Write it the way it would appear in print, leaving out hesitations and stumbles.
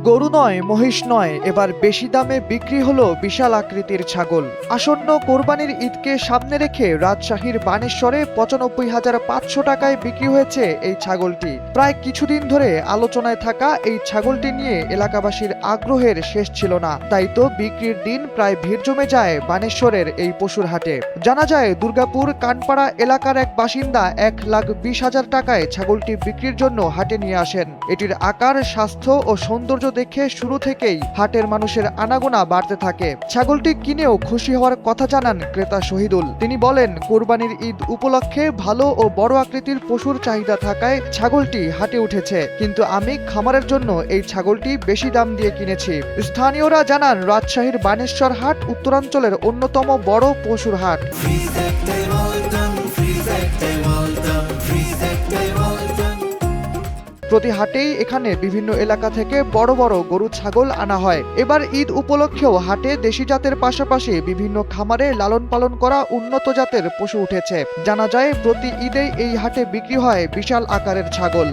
গরু নয়, মহিষ নয়, এবার বেশি দামে বিক্রি হলো বিশাল আকৃতির ছাগল। আসন্ন কোরবানির ঈদকে সামনে রেখে রাজশাহীর বানেশ্বরে ৯৫,৫০০ টাকায় বিক্রি হয়েছে এই ছাগলটি। প্রায় কিছুদিন ধরে আলোচনায় থাকা এই ছাগলটি নিয়ে এলাকাবাসীর আগ্রহের শেষ ছিল না। তাই তো বিক্রির দিন প্রায় ভিড় জমে যায় বানেশ্বরের এই পশুর হাটে। জানা যায় দুর্গাপুর কানপাড়া এলাকার এক বাসিন্দা ১,২০,০০০ টাকায় ছাগলটি বিক্রির জন্য হাটে নিয়ে আসেন। এটির আকার, স্বাস্থ্য ও সৌন্দর্য দেখে শুরু থেকেই হাটের মানুষের আনাগোনা বাড়তে থাকে। ছাগলটি কিনেও খুশি হওয়ার কথা জানান ক্রেতা শহীদুল। তিনি বলেন, কোরবানির ঈদ উপলক্ষে ভালো ও বড় আকৃতির পশুর চাহিদা থাকায় ছাগলটি হাটে উঠেছে, কিন্তু আমি খামারের জন্য এই ছাগলটি বেশি দাম দিয়ে কিনেছি। স্থানীয়রা জানান, রাজশাহীর বানেশ্বর হাট উত্তরাঞ্চলের অন্যতম বড় পশুর হাট। প্রতি হাটেই এখানে বিভিন্ন এলাকা থেকে বড় বড় গরু ছাগল আনা হয়। এবার ঈদ উপলক্ষেও হাটে দেশি জাতের পাশাপাশি বিভিন্ন খামারে লালন পালন করা উন্নত জাতের পশু উঠেছে। জানা যায় প্রতি ঈদেই এই হাটে বিক্রি হয় বিশাল আকারের ছাগল।